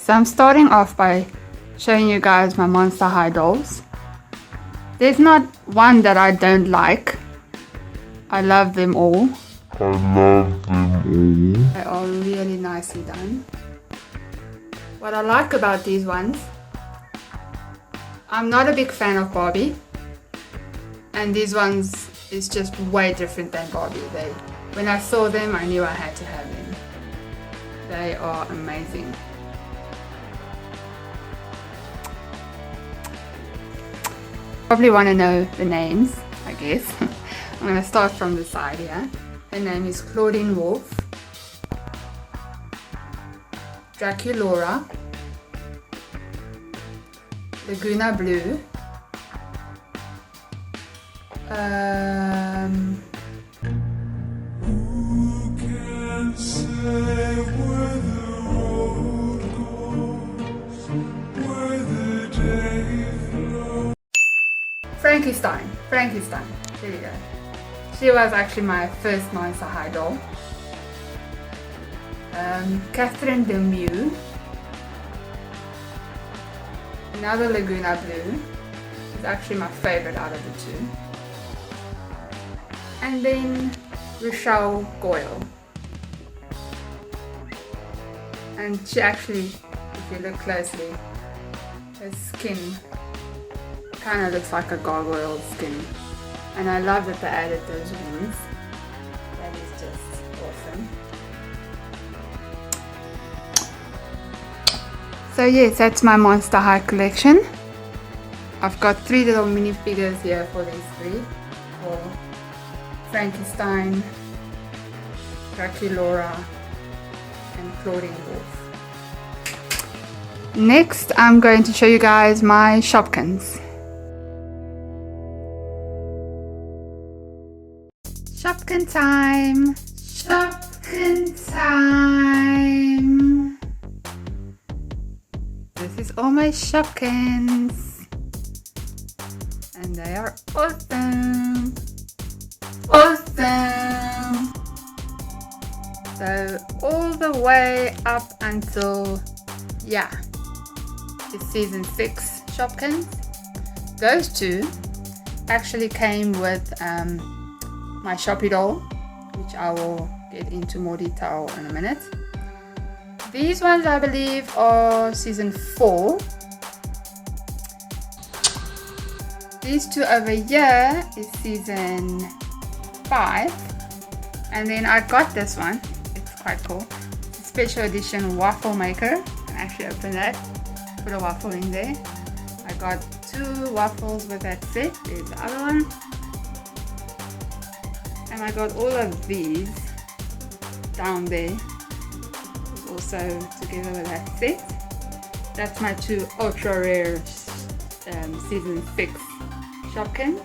so I'm starting off by showing you guys my Monster High dolls. There's not one that I don't like. I love them all. They are really nicely done. What I like about these ones, I'm not a big fan of Barbie, and these ones is just way different than Barbie. When I saw them, I knew I had to have them. They are amazing. Probably want to know the names, I guess. I'm going to start from the side here. Her name is Claudine Wolf, Draculaura, Laguna Blue, Who can say where the road goes, where the day flows? Frankenstein. There you go. She was actually my first Monster High doll. Catherine Demue. Another Laguna Blue. Is actually my favorite out of the two. And then Rochelle Goyle. And she actually, if you look closely, her skin kind of looks like a gargoyle skin. And I love that they added those wings. That is just awesome. So yes, that's my Monster High collection. I've got 3 little minifigures here for these 3. For Frankenstein, Draculaura, and Claudine Wolf. Next, I'm going to show you guys my Shopkins. Shopkin time! Shopkin time! This is all my Shopkins. And they are awesome! Awesome! So all the way up until, it's season 6 Shopkins. Those 2 actually came with my Shoppy doll, which I will get into more detail in a minute. These ones I believe are season 4. These 2 over here is season 5. And then I got this one, it's quite cool. It's a special edition waffle maker. I can actually open that, put a waffle in there. I got 2 waffles with that set. There's the other one. And I got all of these down there. It's also together with that set. That's my 2 ultra rare season 6 Shopkins.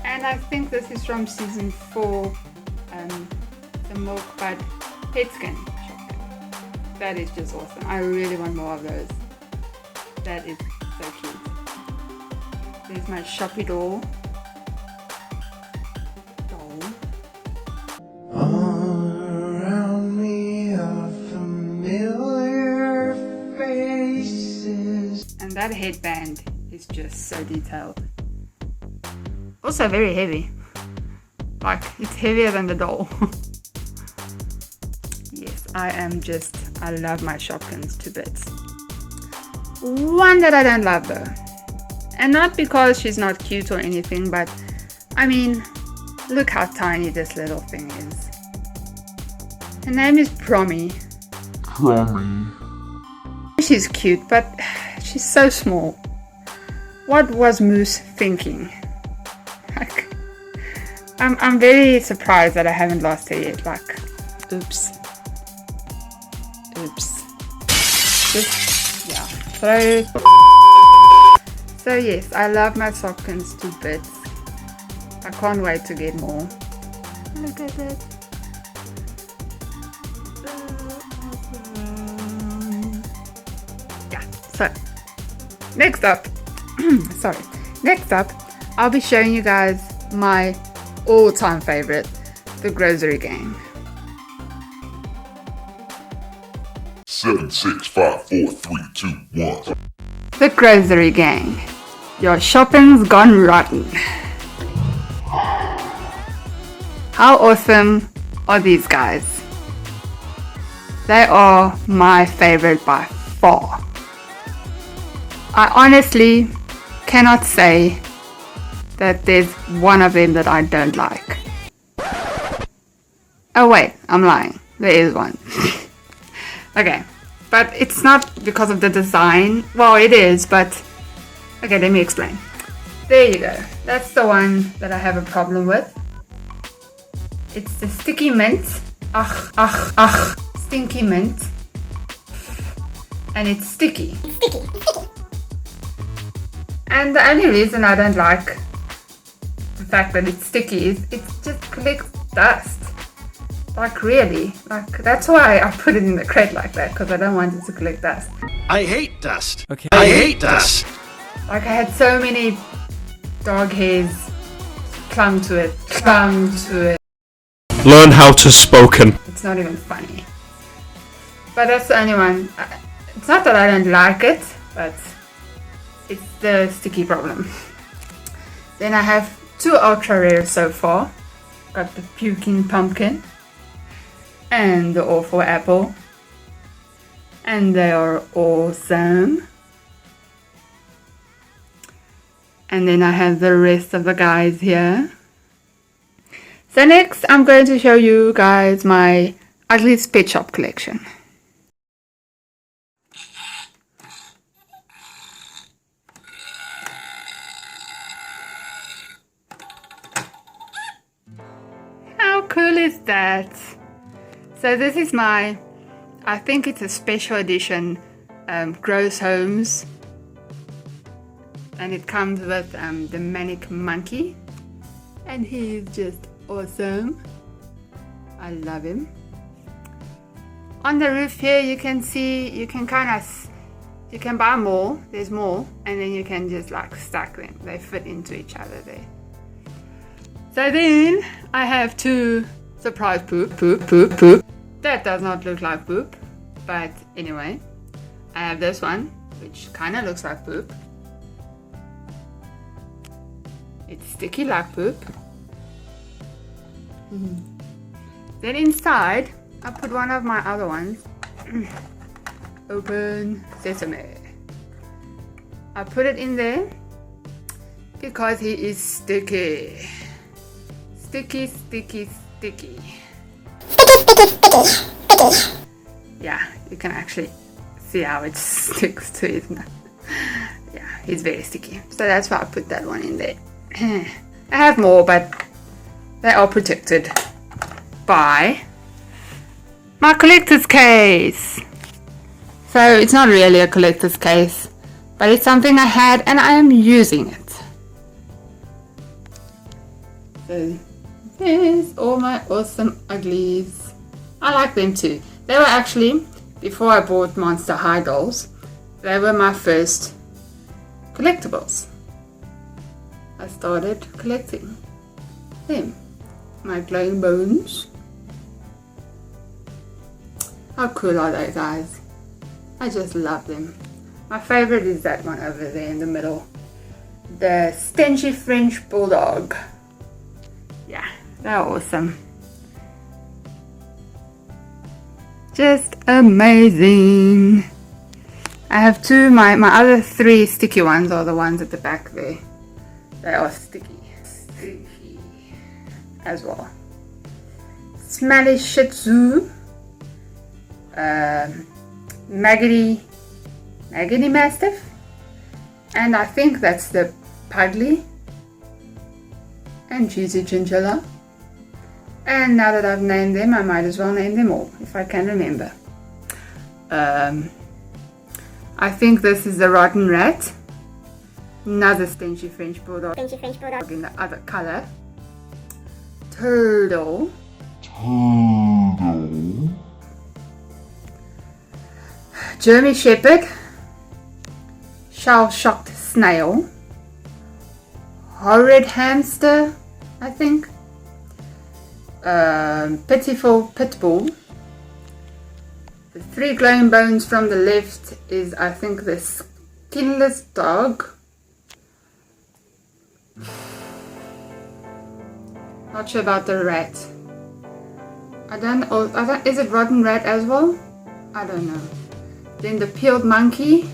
And I think this is from season 4, the Milk Bud Pet Skin Shopkin. That is just awesome. I really want more of those. That is so cute. There's my Shoppy doll. All around me are familiar faces. And that headband is just so detailed. Also very heavy. Like, it's heavier than the doll. Yes, I love my Shopkins to bits. One that I don't love though. And not because she's not cute or anything, but I mean, look how tiny this little thing is. Her name is Promi. She's cute, but she's so small. What was Moose thinking? Like, I'm very surprised that I haven't lost her yet. Like, oops. Just, yeah. So yes, I love my Shopkins to bits. I can't wait to get more. Look at it. Yeah, so next up, I'll be showing you guys my all-time favorite, the Grossery Gang. 7, 6, 5, 4, 3, 2, 1. The Grossery Gang. Your shopping's gone rotten. How awesome are these guys? They are my favorite by far. I honestly cannot say that there's one of them that I don't like. Oh wait, I'm lying. There is one. Okay, but it's not because of the design. Well, it is, but okay, let me explain. There you go. That's the one that I have a problem with. It's the sticky mint. Stinky mint. And it's sticky. And the only reason I don't like the fact that it's sticky is it just collects dust. Like really, like that's why I put it in the crate like that, because I don't want it to collect dust. I hate dust. Okay. I hate dust. Like I had so many dog hairs clung to it. Learn how to spoken. It's not even funny. But that's the only one. It's not that I don't like it, but it's the sticky problem. Then I have 2 ultra rares so far. Got the puking pumpkin and the awful apple. And they are awesome. And then I have the rest of the guys here. So next I'm going to show you guys my Ugglyz Pet Shop collection. How cool is that? So this is my, I think it's a special edition Gross Homes. And it comes with the Manic Monkey. And he's just awesome. I love him. On the roof here you can see, you can buy more, there's more, and then you can just like stack them. They fit into each other there. So then I have 2 surprise poop. That does not look like poop, but anyway. I have this one, which kind of looks like poop. It's sticky like poop. Then inside, I put one of my other ones. Open sesame. I put it in there because he is sticky. Sticky. Yeah, you can actually see how it sticks to it. Yeah, he's very sticky. So that's why I put that one in there. I have more, but they are protected by my collector's case. So it's not really a collector's case, but it's something I had and I am using it. So there's all my awesome Ugglyz. I like them too. They were actually, before I bought Monster High dolls, they were my first collectibles. I started collecting them. My glowing bones. How cool are they, guys? I just love them. My favorite is that one over there in the middle. The Stenchy French Bulldog. Yeah, they're awesome. Just amazing. I have 2, my other 3 sticky ones are the ones at the back there. They are sticky as well. Smelly Shih Tzu, Maggoty Mastiff, and I think that's the Pugly, and Cheesy Chinchilla. And now that I've named them, I might as well name them all if I can remember. I think this is the Rotten Rat. Another Stenchy French Bulldog in the other color. Turtle. German Shepherd. Shell-shocked Snail. Horrid Hamster, I think. Pitiful Pitbull. The The 3 glowing bones from the left is, I think, the skinless dog. Not sure about the rat. I don't, is it rotten rat as well? I don't know. Then the peeled monkey.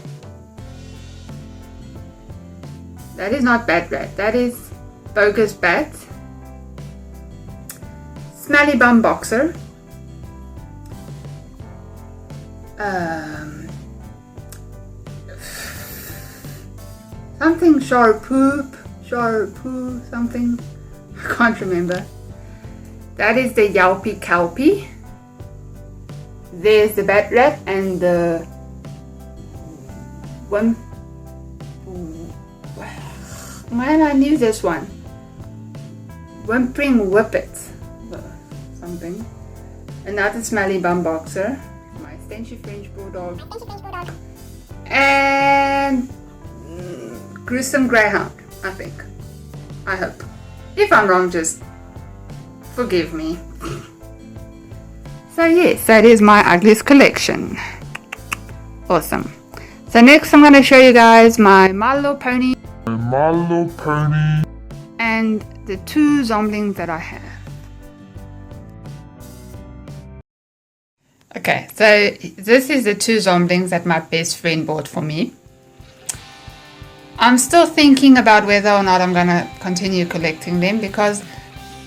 That is not bat rat, that is bogus bat. Smelly bum boxer. Something sharpoop, something. I can't remember. That is the Yelpy Kelpie. There's the bat rat and the one. Man, I knew this one. Whimpering Whippet. Something. Another smelly bum boxer. My stenchy French bulldog. And gruesome greyhound, I think. I hope. If I'm wrong, just forgive me. So yes, that is my Ugglyz collection. Awesome. So next I'm going to show you guys my Little Pony. And the 2 Zomblings that I have. Okay, so this is the 2 Zomblings that my best friend bought for me. I'm still thinking about whether or not I'm going to continue collecting them because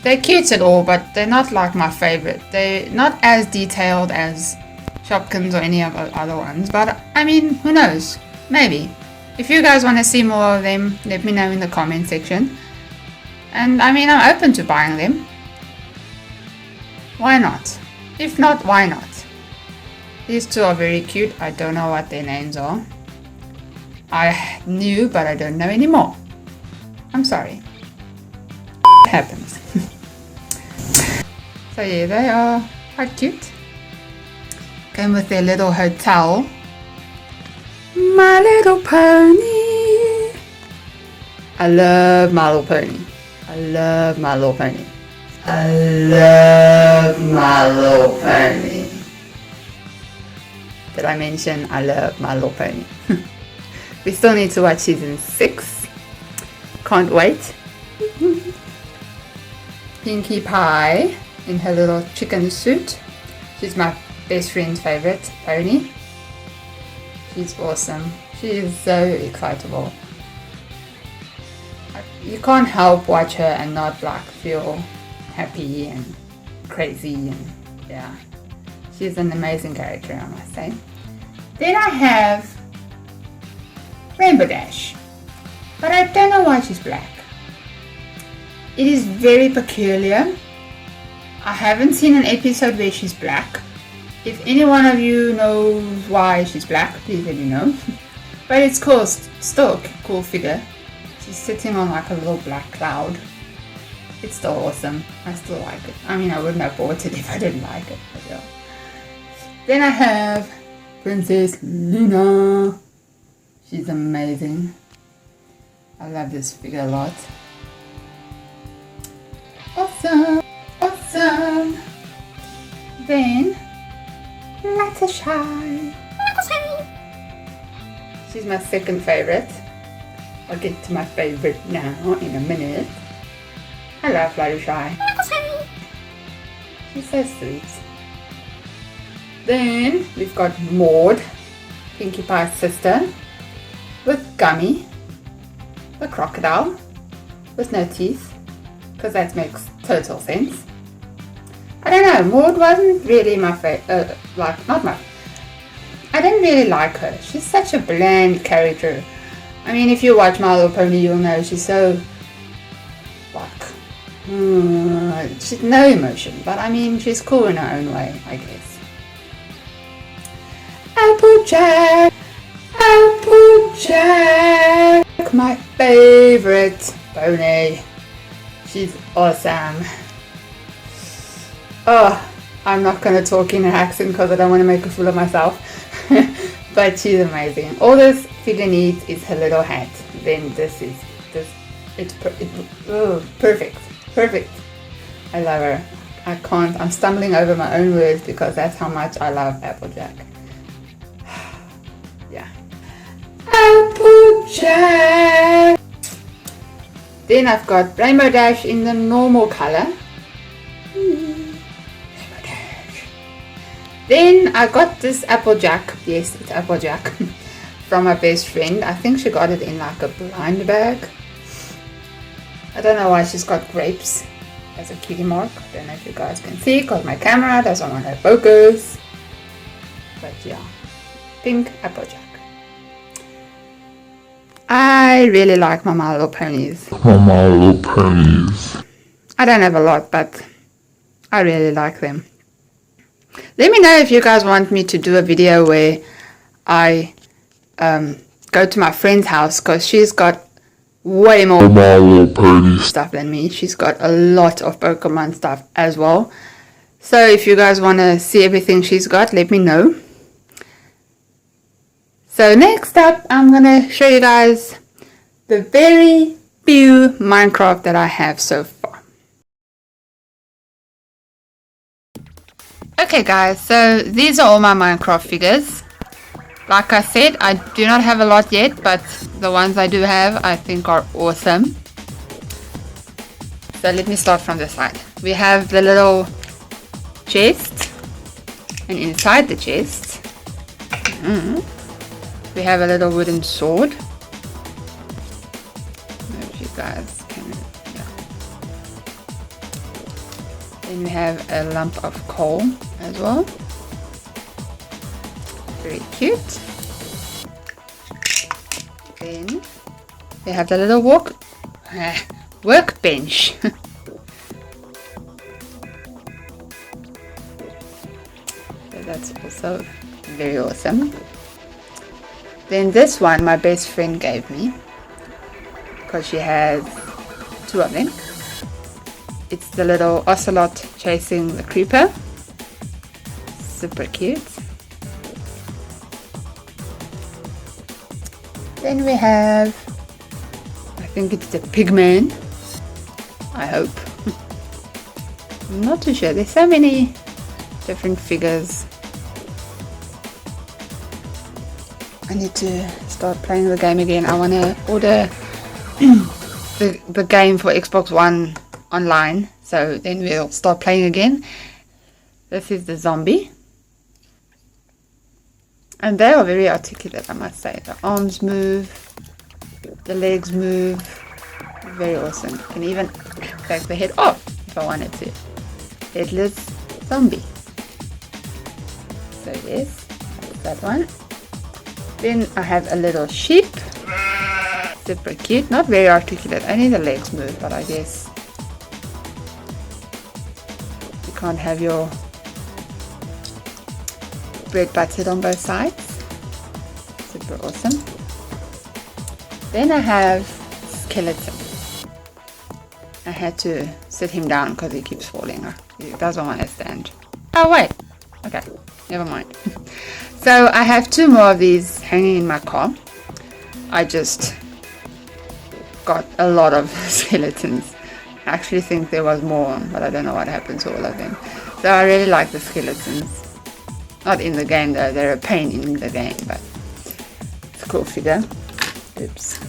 they're cute and all, but they're not like my favorite. They're not as detailed as Shopkins or any of the other ones, but I mean, who knows? Maybe. If you guys want to see more of them, let me know in the comment section. And I mean, I'm open to buying them. Why not? If not, why not? These 2 are very cute. I don't know what their names are. I knew, but I don't know anymore. I'm sorry. It happens. So yeah, they are quite cute. Came with their little hotel. My Little Pony. I love My Little Pony. I love My Little Pony. I love My Little Pony. Did I mention I love My Little Pony? We still need to watch season 6. Can't wait. Pinkie Pie in her little chicken suit. She's my best friend's favorite pony. She's awesome. She is so excitable. You can't help watch her and not like feel happy and crazy and yeah. She's an amazing character, I must say. Then I have Rainbow Dash, but I don't know why she's black. It is very peculiar. I haven't seen an episode where she's black. If any one of you knows why she's black, please let me know. But it's cool, still a cool figure. She's sitting on like a little black cloud. It's still awesome. I still like it. I mean, I wouldn't have bought it if I didn't like it. But yeah. Then I have Princess Luna. She's amazing. I love this figure a lot. Awesome. Awesome. Then Fluttershy. She's my second favorite. I'll get to my favorite now in a minute. I love Fluttershy. She's so sweet. Then we've got Maud, Pinkie Pie's sister, with Gummy, the crocodile, with no teeth, because that makes total sense. I don't know, Maud wasn't really my favorite, I didn't really like her. She's such a bland character. I mean, if you watch My Little Pony, you'll know she's so, she's no emotion, but I mean, she's cool in her own way, I guess. Applejack, my favorite pony. She's awesome. Oh, I'm not going to talk in an accent because I don't want to make a fool of myself. But she's amazing. All this figure needs is her little hat. Then it's perfect. I love her. I can't. I'm stumbling over my own words because that's how much I love Applejack. Yeah. Applejack! Then I've got Rainbow Dash in the normal color. Rainbow Dash. Then I got this Applejack. Yes, it's Applejack. From my best friend. I think she got it in like a blind bag. I don't know why she's got grapes as a cutie mark. I don't know if you guys can see because my camera doesn't want to focus. But yeah, pink Applejack. I really like My Little Ponies. My Little Ponies. I don't have a lot, but I really like them. Let me know if you guys want me to do a video where I go to my friend's house because she's got way more My Little Ponies stuff than me. She's got a lot of Pokemon stuff as well. So if you guys want to see everything she's got, let me know. So next up, I'm going to show you guys the very few Minecraft that I have so far. Okay guys, so these are all my Minecraft figures. Like I said, I do not have a lot yet, but the ones I do have I think are awesome. So let me start from the side. We have the little chest, and inside the chest we have a little wooden sword. I don't know if you guys can, yeah. Then we have a lump of coal as well. Very cute. Then we have the little workbench. So that's also very awesome. Then this one my best friend gave me because she has two of them. It's the little ocelot chasing the creeper. Super cute. Then we have, I think it's the pigman. I hope. I'm not too sure. There's so many different figures. I need to start playing the game again. I want to order the game for Xbox One online. So then we'll start playing again. This is the zombie. And they are very articulate, I must say. The arms move, the legs move. Very awesome. You can even take the head off if I wanted to. Headless zombie. So yes, that one. Then I have a little sheep. Super cute. Not very articulate. Only the legs move, but I guess you can't have your bread buttered on both sides. Super awesome. Then I have skeleton. I had to sit him down because he keeps falling. He doesn't want to stand. Oh wait. Okay, never mind. So I have two more of these hanging in my car. I just got a lot of skeletons. I actually think there was more, but I don't know what happened to all of them. So I really like the skeletons. Not in the game though, they're a pain in the game, but it's a cool figure. Oops.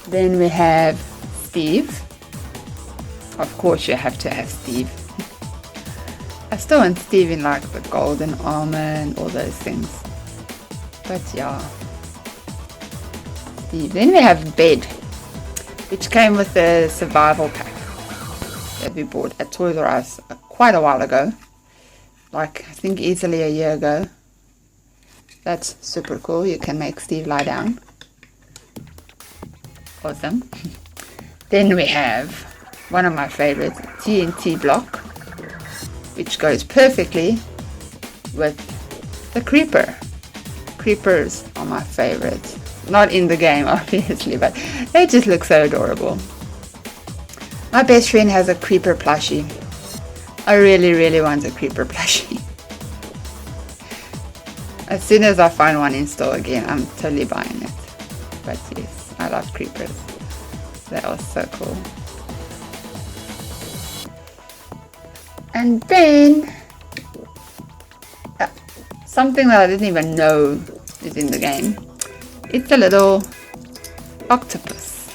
Then we have Steve. Of course you have to have Steve. I still want Steve in like the golden armor and all those things. But yeah. Steve. Then we have Bed, which came with the survival pack that we bought at Toys R Us quite a while ago. Like I think easily a year ago. That's super cool. You can make Steve lie down. Awesome. Then we have one of my favorites, TNT block, which goes perfectly with the creeper. Creepers are my favorite. Not in the game obviously, but they just look so adorable. My best friend has a creeper plushie. I really want a creeper plushie. As soon as I find one in store again, I'm totally buying it. But yes, I love creepers. That was so cool. And then something that I didn't even know is in the game. It's a little octopus.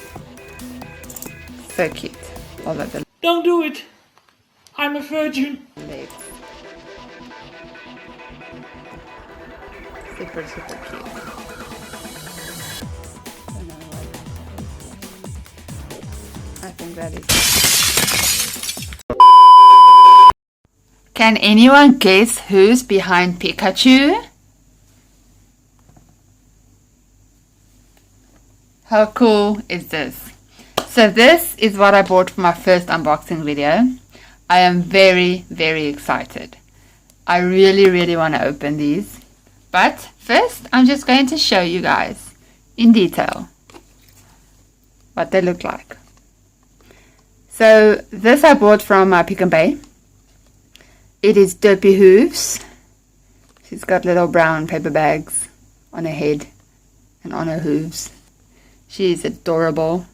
So cute. All of the Don't do it. I'm a virgin. legs. Super, super cute. Don't know what that is. I think that is. Can anyone guess who's behind Pikachu? How cool is this? So this is what I bought for my first unboxing video. I am very, very excited. I really, really want to open these. But first, I'm just going to show you guys in detail what they look like. So this I bought from Pick n Pay. It is Dopey Hooves. She's got little brown paper bags on her head and on her hooves. She's adorable.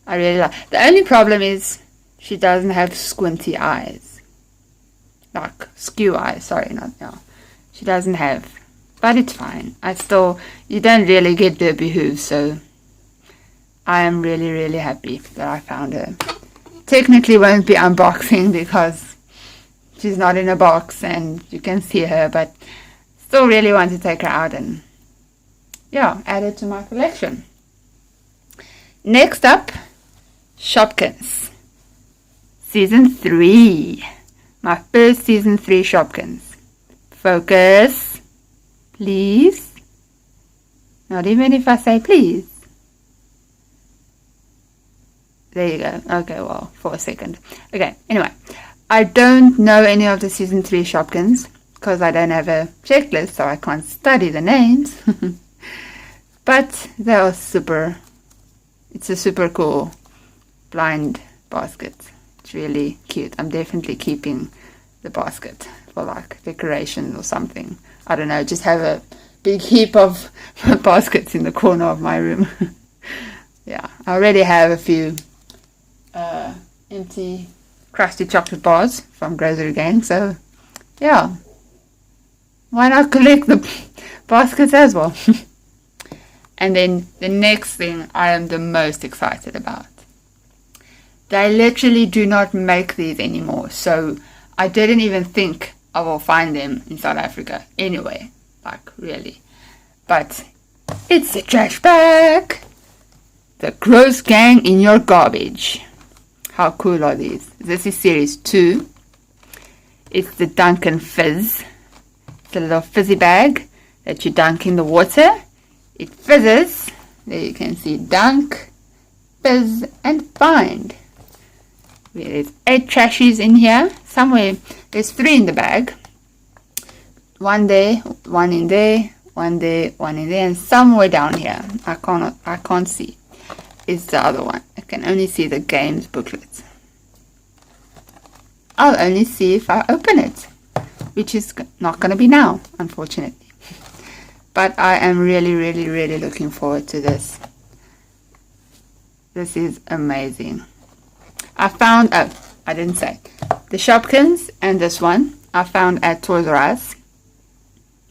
I really like. The only problem is she doesn't have squinty eyes. Like skew eyes, sorry, not now. She doesn't have. But it's fine. You don't really get Dopey Hooves, so I am really, really happy that I found her. Technically won't be unboxing because she's not in a box and you can see her, but still really want to take her out and yeah, add it to my collection. Next up, Shopkins. Season 3. My first Season 3 Shopkins. Focus. Please. Not even if I say please. There you go. Okay, well, for a second. Okay, anyway. I don't know any of the Season 3 Shopkins because I don't have a checklist, so I can't study the names. But they are it's a super cool blind basket. It's really cute. I'm definitely keeping the basket for like decoration or something. I don't know, just have a big heap of baskets in the corner of my room. Yeah, I already have a few empty crusty chocolate bars from Grossery Gang, so yeah, why not collect the baskets as well? And then the next thing I am the most excited about. They literally do not make these anymore, so I didn't even think I will find them in South Africa anyway, like really. But it's a trash bag! The Grossery Gang in your garbage. How cool are these? This is series 2. It's the Dunkin' Fizz. It's a little fizzy bag that you dunk in the water. It fizzes. There you can see dunk, fizz, and find. There's 8 trashies in here. Somewhere, there's 3 in the bag. One there, one in there, one there, one in there, and somewhere down here. I can't see. Is the other one. I can only see the games booklet. I'll only see if I open it, which is not going to be now, unfortunately. But I am really, really, really looking forward to this. This is amazing. I found, I didn't say, the Shopkins and this one I found at Toys R Us.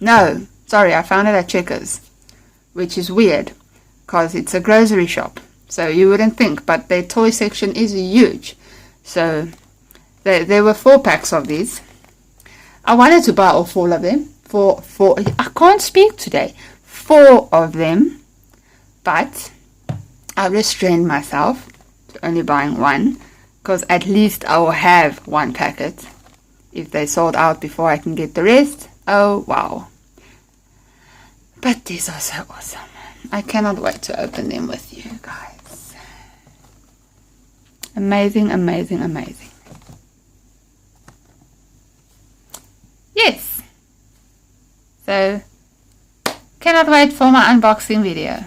No, sorry, I found it at Checkers, which is weird because it's a grocery shop. So you wouldn't think, but their toy section is huge. So there were 4 packs of these. I wanted to buy all 4 of them. I can't speak today. 4 of them. But I restrained myself to only buying 1. Because at least I will have 1 packet. If they sold out before I can get the rest. Oh, wow. But these are so awesome. I cannot wait to open them with you guys. Amazing, amazing, amazing. Yes. So, cannot wait for my unboxing video.